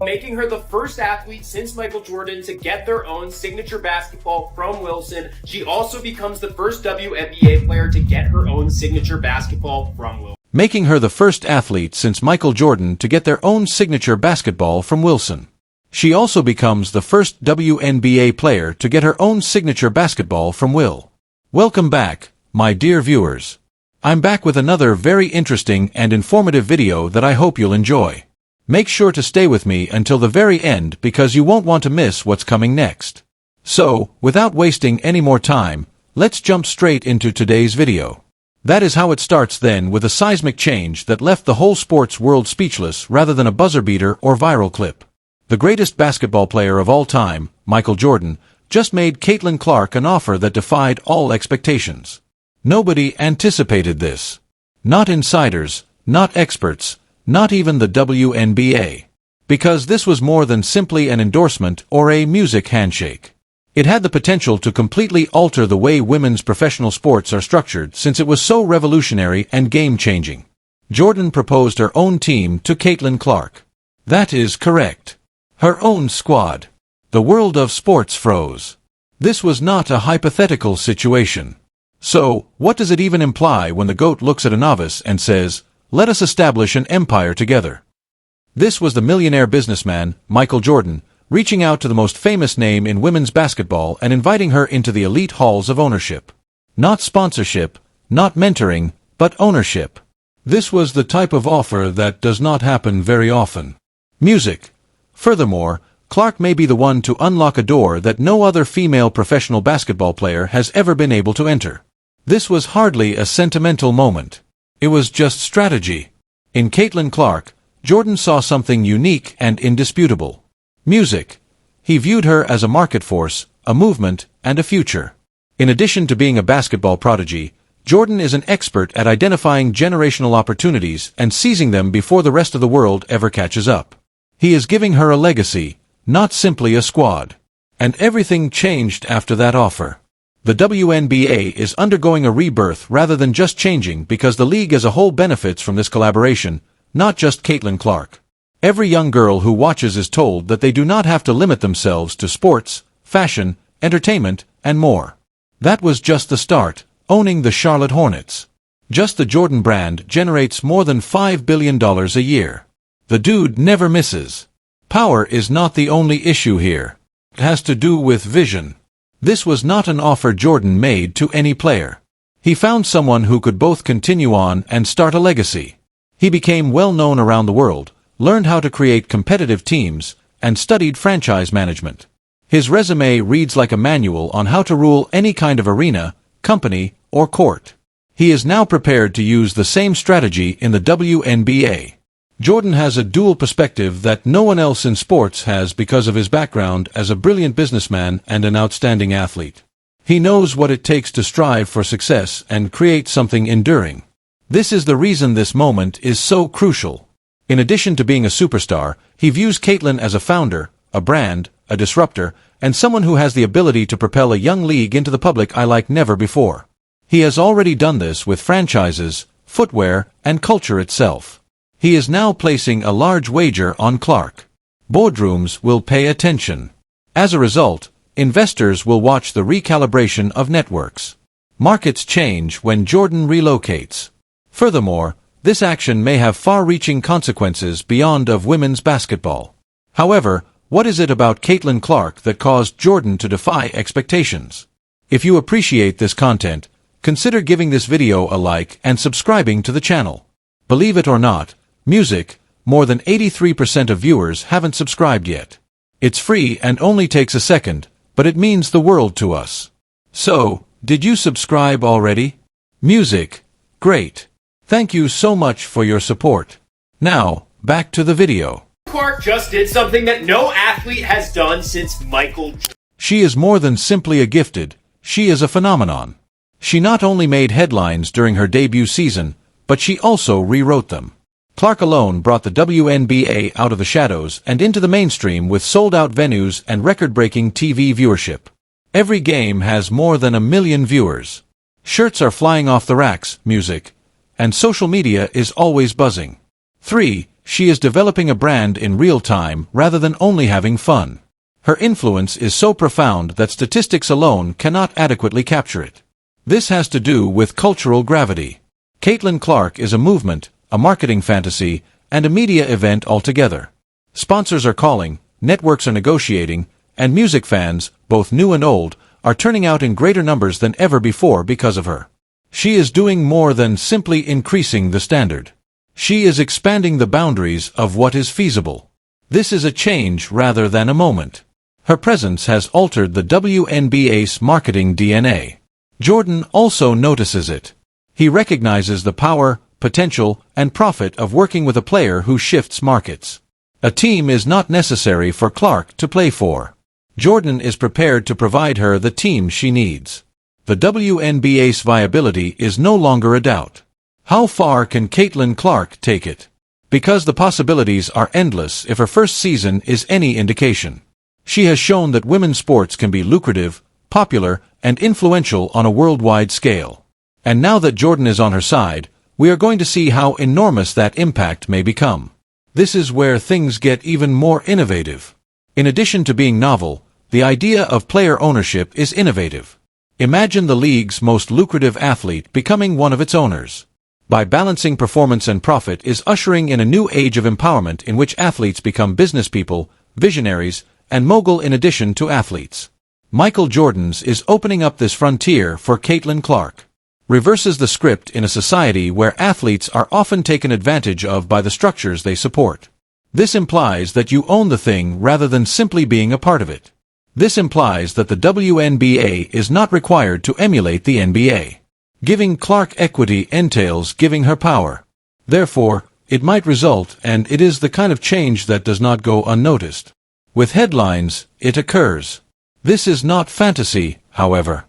making her the first athlete since Michael Jordan to get their own signature basketball from Wilson. She also becomes the first WNBA player to get her own signature basketball from Wilson. Making her the first athlete since Michael Jordan to get their own signature basketball from Wilson. She also becomes the first WNBA player to get her own signature basketball from Will. Welcome back, my dear viewers. I'm back with another very interesting and informative video that I hope you'll enjoy. Make sure to stay with me until the very end because you won't want to miss what's coming next. So, without wasting any more time, let's jump straight into today's video. That is how it starts then, with a seismic change that left the whole sports world speechless rather than a buzzer beater or viral clip. The greatest basketball player of all time, Michael Jordan, just made Caitlin Clark an offer that defied all expectations. Nobody anticipated this. Not insiders, not experts, not even the WNBA. Because this was more than simply an endorsement or a music handshake. It had the potential to completely alter the way women's professional sports are structured since it was so revolutionary and game-changing. Jordan proposed her own team to Caitlin Clark. That is correct. Her own squad. The world of sports froze. This was not a hypothetical situation. So, what does it even imply when the GOAT looks at a novice and says, "Let us establish an empire together"? This was the millionaire businessman, Michael Jordan, reaching out to the most famous name in women's basketball and inviting her into the elite halls of ownership. Not sponsorship, not mentoring, but ownership. This was the type of offer that does not happen very often. Music. Furthermore, Clark may be the one to unlock a door that no other female professional basketball player has ever been able to enter. This was hardly a sentimental moment. It was just strategy. In Caitlin Clark, Jordan saw something unique and indisputable. Music. He viewed her as a market force, a movement, and a future. In addition to being a basketball prodigy, Jordan is an expert at identifying generational opportunities and seizing them before the rest of the world ever catches up. He is giving her a legacy, not simply a squad. And everything changed after that offer. The WNBA is undergoing a rebirth rather than just changing because the league as a whole benefits from this collaboration, not just Caitlin Clark. Every young girl who watches is told that they do not have to limit themselves to sports, fashion, entertainment, and more. That was just the start, owning the Charlotte Hornets. Just the Jordan brand generates more than $5 billion a year. The dude never misses. Power is not the only issue here. It has to do with vision. This was not an offer Jordan made to any player. He found someone who could both continue on and start a legacy. He became well known around the world, learned how to create competitive teams, and studied franchise management. His resume reads like a manual on how to rule any kind of arena, company, or court. He is now prepared to use the same strategy in the WNBA. Jordan has a dual perspective that no one else in sports has because of his background as a brilliant businessman and an outstanding athlete. He knows what it takes to strive for success and create something enduring. This is the reason this moment is so crucial. In addition to being a superstar, he views Caitlin as a founder, a brand, a disruptor, and someone who has the ability to propel a young league into the public eye like never before. He has already done this with franchises, footwear, and culture itself. He is now placing a large wager on Clark. Boardrooms will pay attention. As a result, investors will watch the recalibration of networks. Markets change when Jordan relocates. Furthermore, this action may have far-reaching consequences beyond of women's basketball. However, what is it about Caitlin Clark that caused Jordan to defy expectations? If you appreciate this content, consider giving this video a like and subscribing to the channel. Believe it or not, music, more than 83% of viewers haven't subscribed yet. It's free and only takes a second, but it means the world to us. So, did you subscribe already? Music, great. Thank you so much for your support. Now, back to the video. Clark just did something that no athlete has done since Michael Jordan. She is more than simply a gifted, she is a phenomenon. She not only made headlines during her debut season, but she also rewrote them. Clark alone brought the WNBA out of the shadows and into the mainstream with sold-out venues and record-breaking TV viewership. Every game has more than 1 million viewers. Shirts are flying off the racks, music, and social media is always buzzing. 3. She is developing a brand in real time rather than only having fun. Her influence is so profound that statistics alone cannot adequately capture it. This has to do with cultural gravity. Caitlin Clark is a movement, a marketing fantasy, and a media event altogether. Sponsors are calling, networks are negotiating, and music fans, both new and old, are turning out in greater numbers than ever before because of her. She is doing more than simply increasing the standard. She is expanding the boundaries of what is feasible. This is a change rather than a moment. Her presence has altered the WNBA's marketing DNA. Jordan also notices it. He recognizes the power, potential, and profit of working with a player who shifts markets. A team is not necessary for Clark to play for. Jordan is prepared to provide her the team she needs. The WNBA's viability is no longer a doubt. How far can Caitlin Clark take it? Because the possibilities are endless if her first season is any indication. She has shown that women's sports can be lucrative, popular, and influential on a worldwide scale. And now that Jordan is on her side, we are going to see how enormous that impact may become. This is where things get even more innovative. In addition to being novel, the idea of player ownership is innovative. Imagine the league's most lucrative athlete becoming one of its owners. By balancing performance and profit is ushering in a new age of empowerment in which athletes become business people, visionaries, and mogul in addition to athletes. Michael Jordan's is opening up this frontier for Caitlin Clark. Reverses the script in a society where athletes are often taken advantage of by the structures they support. This implies that you own the thing rather than simply being a part of it. This implies that the WNBA is not required to emulate the NBA. Giving Clark equity entails giving her power. Therefore, it might result, and it is the kind of change that does not go unnoticed. With headlines, it occurs. This is not fantasy, however.